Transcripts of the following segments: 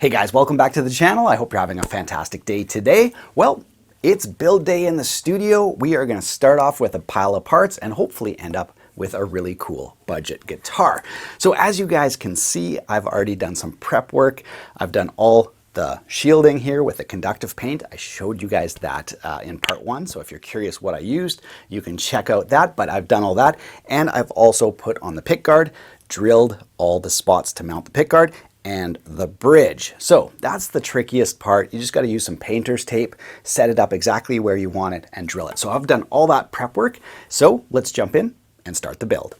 Hey guys, welcome back to the channel. I hope you're having a fantastic day today. Well, it's build day in the studio. We are going to start off with a pile of parts and hopefully end up with a really cool budget guitar. So as you guys can see, I've already done some prep work. I've done all the shielding here with the conductive paint. I showed you guys that in part one. So if you're curious what I used, you can check out that, but I've done all that. And I've also put on the pick guard, drilled all the spots to mount the pick guard, and the bridge. So that's the trickiest part. You just got to use some painter's tape, set it up exactly where you want it, and drill it. So I've done all that prep work. So let's jump in and start the build.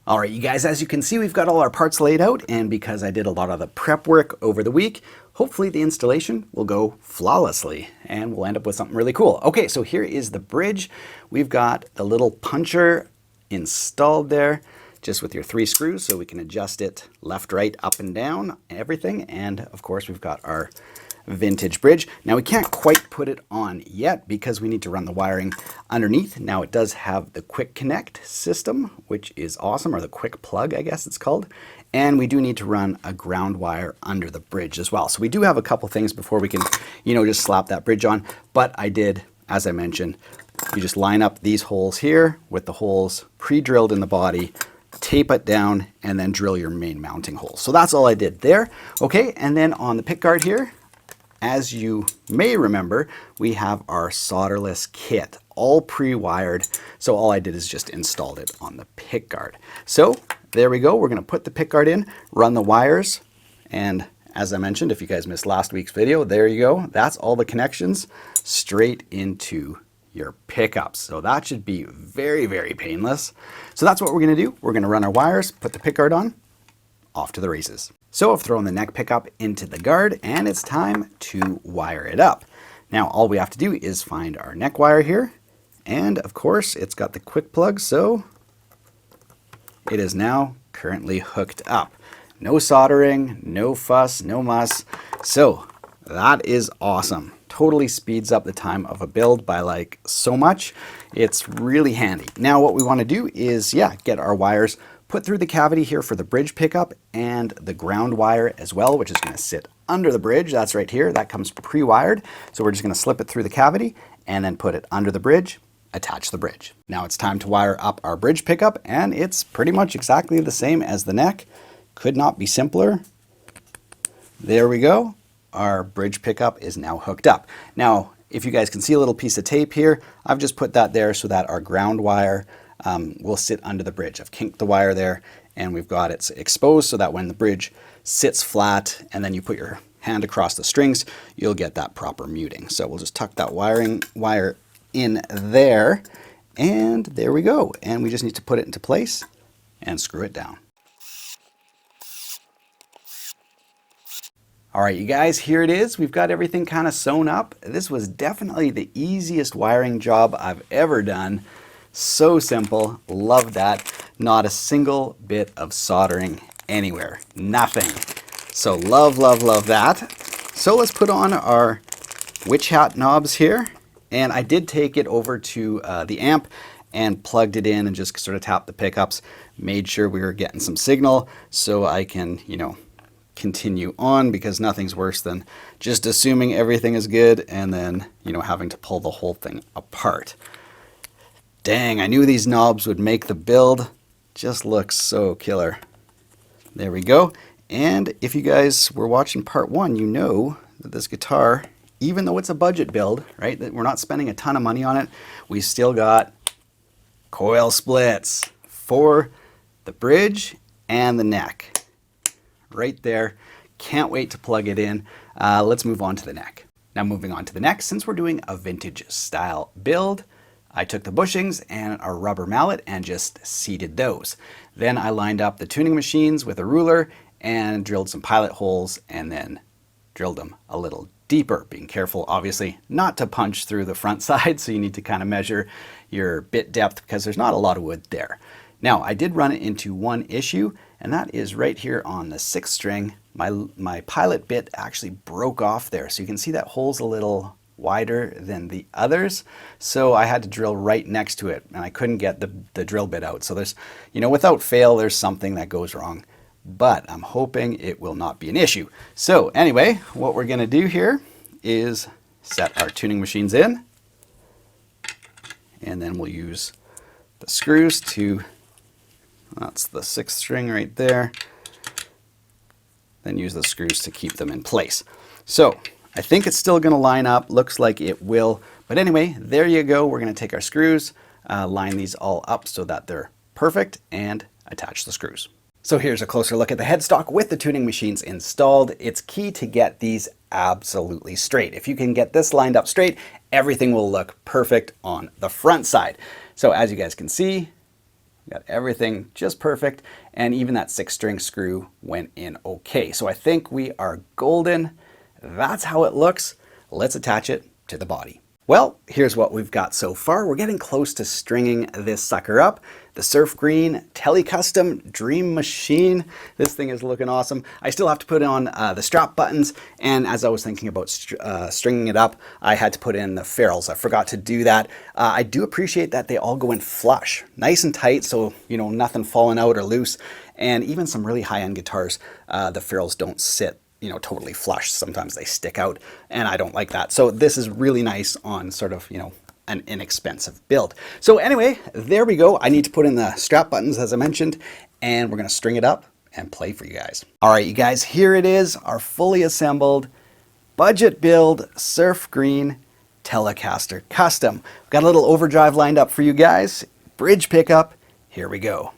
All right, you guys, as you can see, we've got all our parts laid out, and because I did a lot of the prep work over the week, hopefully the installation will go flawlessly and we'll end up with something really cool. Okay, so here is the bridge. We've got the little puncher installed there, just with your 3 screws, so we can adjust it left, right, up and down, everything. And of course, we've got our vintage bridge. Now we can't quite put it on yet because we need to run the wiring underneath. Now it does have the quick connect system, which is awesome, or the quick plug, I guess it's called. And we do need to run a ground wire under the bridge as well. So we do have a couple things before we can, just slap that bridge on. But I did, as I mentioned, you just line up these holes here with the holes pre-drilled in the body, tape it down, and then drill your main mounting hole. So that's all I did there. Okay, and then on the pick guard here, as you may remember, we have our solderless kit, all pre-wired. So all I did is just installed it on the pick guard. So there we go. We're going to put the pick guard in, run the wires, and as I mentioned, if you guys missed last week's video, there you go. That's all the connections straight into your pickups. So that should be very, very painless. So that's what we're going to do. We're going to run our wires, put the pick guard on, off to the races. So I've thrown the neck pickup into the guard and it's time to wire it up. Now all we have to do is find our neck wire here. And of course it's got the quick plug, so it is now currently hooked up. No soldering, no fuss, no muss. So that is awesome. Totally speeds up the time of a build by like so much. It's really handy. Now what we want to do is, get our wires put through the cavity here for the bridge pickup and the ground wire as well, which is going to sit under the bridge. That's right here. That comes pre-wired. So we're just going to slip it through the cavity and then put it under the bridge, attach the bridge. Now it's time to wire up our bridge pickup, and it's pretty much exactly the same as the neck. Could not be simpler. There we go. Our bridge pickup is now hooked up. Now, if you guys can see a little piece of tape here, I've just put that there so that our ground wire will sit under the bridge. I've kinked the wire there and we've got it exposed so that when the bridge sits flat and then you put your hand across the strings, you'll get that proper muting. So we'll just tuck that wire in there, and there we go. And we just need to put it into place and screw it down. All right, you guys, here it is. We've got everything kind of sewn up. This was definitely the easiest wiring job I've ever done. So simple, love that. Not a single bit of soldering anywhere, nothing. So love, love, love that. So let's put on our witch hat knobs here. And I did take it over to the amp and plugged it in and just sort of tapped the pickups, made sure we were getting some signal so I can, continue on, because nothing's worse than just assuming everything is good and then, having to pull the whole thing apart. Dang, I knew these knobs would make the build just look so killer. There we go. And if you guys were watching part one, you know that this guitar, even though it's a budget build, right, that we're not spending a ton of money on it, we still got coil splits for the bridge and the neck. Right there. Can't wait to plug it in. Let's move on to the neck. Now moving on to the neck, since we're doing a vintage style build, I took the bushings and a rubber mallet and just seated those. Then I lined up the tuning machines with a ruler and drilled some pilot holes and then drilled them a little deeper, being careful obviously not to punch through the front side, so you need to kind of measure your bit depth because there's not a lot of wood there. Now I did run it into one issue, and that is right here on the 6th string. My pilot bit actually broke off there, so you can see that hole's a little wider than the others, so I had to drill right next to it and I couldn't get the drill bit out. So there's, without fail, there's something that goes wrong. but I'm hoping it will not be an issue. So anyway, what we're going to do here is set our tuning machines in, and then we'll use the screws to, that's the 6th string right there, then use the screws to keep them in place. So I think it's still going to line up, looks like it will, but anyway, there you go. We're going to take our screws, line these all up so that they're perfect, and attach the screws. So here's a closer look at the headstock with the tuning machines installed. It's key to get these absolutely straight. If you can get this lined up straight, everything will look perfect on the front side. So as you guys can see, got everything just perfect, and even that 6-string screw went in okay. So I think we are golden. That's how it looks. Let's attach it to the body. Well, here's what we've got so far. We're getting close to stringing this sucker up. The Surf Green Tele Custom Dream Machine. This thing is looking awesome. I still have to put on the strap buttons, and as I was thinking about stringing it up, I had to put in the ferrules. I forgot to do that. I do appreciate that they all go in flush, nice and tight, so you know, nothing falling out or loose. And even some really high-end guitars, the ferrules don't sit, you know, totally flush. Sometimes they stick out, and I don't like that. So this is really nice on sort of, you know, an inexpensive build. So anyway, there we go. I need to put in the strap buttons, as I mentioned, and we're going to string it up and play for you guys. All right, you guys, here it is, our fully assembled budget build Surf Green Telecaster Custom. We've got a little overdrive lined up for you guys. Bridge pickup. Here we go.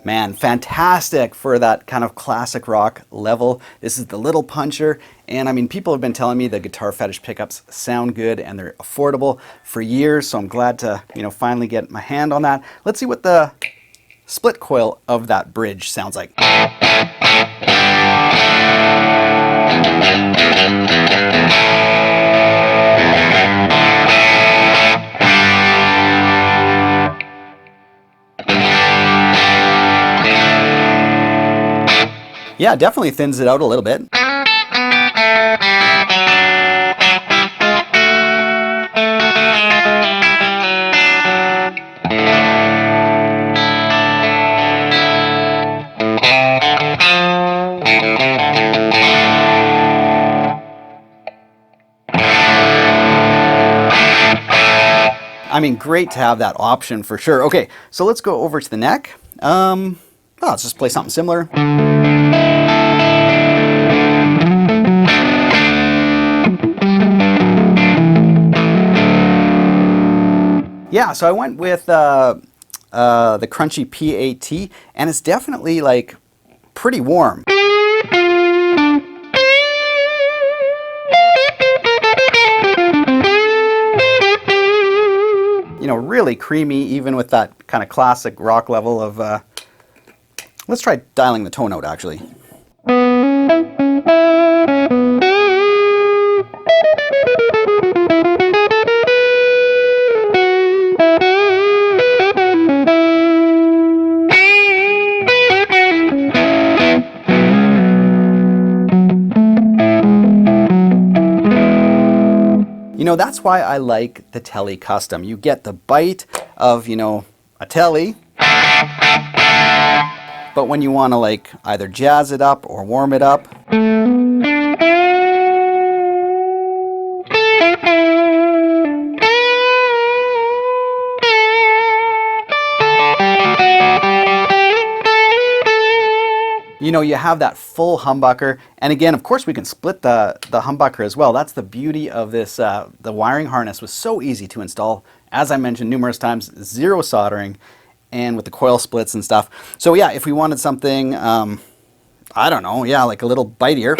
Man, fantastic for that kind of classic rock level. This is the little puncher, and I mean, people have been telling me the Guitar Fetish pickups sound good and they're affordable for years, so I'm glad to, you know, finally get my hand on that. Let's see what the split coil of that bridge sounds like. Yeah, definitely thins it out a little bit. I mean, great to have that option for sure. Okay, so let's go over to the neck. Let's just play something similar. Yeah, so I went with the crunchy PAT, and it's definitely like pretty warm. You know, really creamy, even with that kind of classic rock level of, let's try dialing the tone out actually. You know, that's why I like the Tele Custom. You get the bite of, you know, a Tele, but when you want to like either jazz it up or warm it up, you know, you have that full humbucker. And again, of course, we can split the humbucker as well. That's the beauty of this. The wiring harness was so easy to install. As I mentioned numerous times, zero soldering, and with the coil splits and stuff. So yeah, if we wanted something, I don't know, yeah, like a little bitier.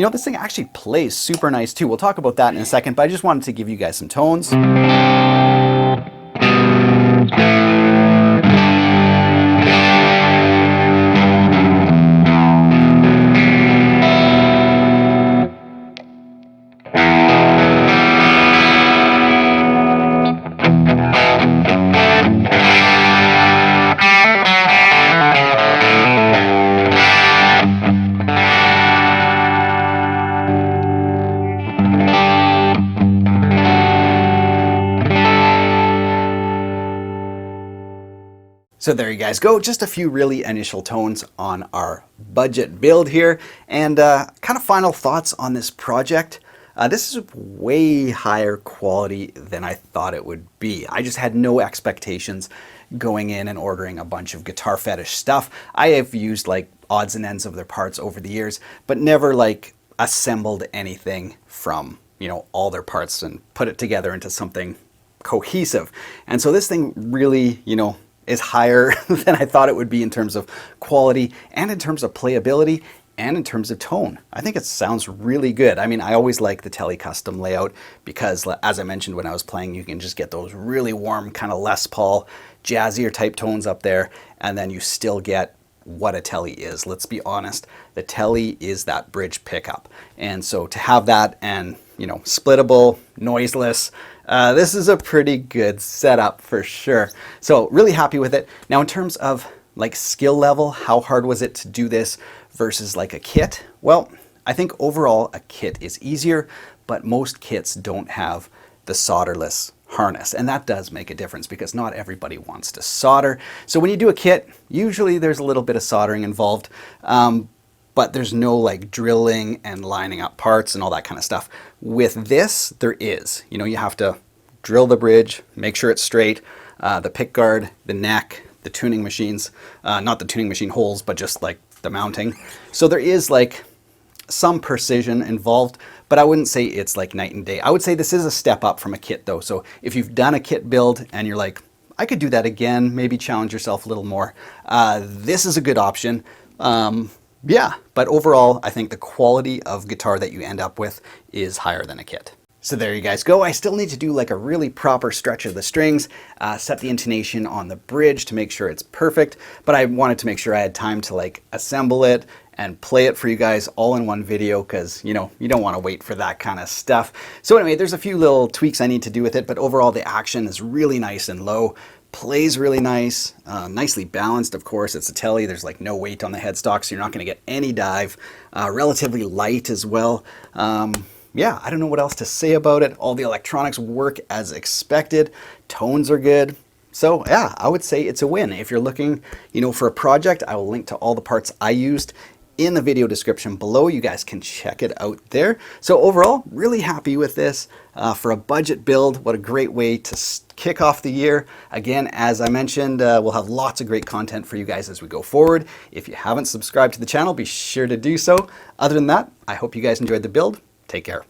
you know, this thing actually plays super nice too. We'll talk about that in a second, but I just wanted to give you guys some tones. So there you guys go, just a few really initial tones on our budget build here, and kind of final thoughts on this project. This is way higher quality than I thought it would be. I just had no expectations going in and ordering a bunch of Guitar Fetish stuff. I have used like odds and ends of their parts over the years, but never like assembled anything from, you know, all their parts and put it together into something cohesive. And so this thing really, you know, is higher than I thought it would be in terms of quality and in terms of playability and in terms of tone. I think it sounds really good. I mean, I always like the Tele custom layout because, as I mentioned when I was playing, you can just get those really warm kind of Les Paul, jazzier type tones up there, and then you still get what a Tele is. Let's be honest, the Tele is that bridge pickup. And so to have that and, you know, splittable, noiseless, this is a pretty good setup for sure. So really happy with it. Now in terms of like skill level, how hard was it to do this versus like a kit? Well, I think overall a kit is easier, but most kits don't have the solderless harness, and that does make a difference because not everybody wants to solder. So when you do a kit, usually there's a little bit of soldering involved, but there's no like drilling and lining up parts and all that kind of stuff. With this, there is. You know, you have to drill the bridge, make sure it's straight, the pick guard, the neck, the tuning machines, not the tuning machine holes, but just like the mounting. So there is like some precision involved, but I wouldn't say it's like night and day. I would say this is a step up from a kit though. So if you've done a kit build and you're like, I could do that again, maybe challenge yourself a little more, this is a good option. Yeah, but overall, I think the quality of guitar that you end up with is higher than a kit. So there you guys go. I still need to do like a really proper stretch of the strings, set the intonation on the bridge to make sure it's perfect, but I wanted to make sure I had time to like assemble it and play it for you guys all in one video because, you know, you don't want to wait for that kind of stuff. So anyway, there's a few little tweaks I need to do with it, but overall the action is really nice and low. Plays really nice, nicely balanced. Of course, it's a Tele. There's like no weight on the headstock, so you're not going to get any dive. Relatively light as well. Yeah, I don't know what else to say about it. All the electronics work as expected. Tones are good. So yeah, I would say it's a win. If you're looking, you know, for a project, I will link to all the parts I used in the video description below. You guys can check it out there. So overall, really happy with this for a budget build. What a great way to kick off the year. Again, as I mentioned, we'll have lots of great content for you guys as we go forward. If you haven't subscribed to the channel, be sure to do so. Other than that, I hope you guys enjoyed the build. Take care.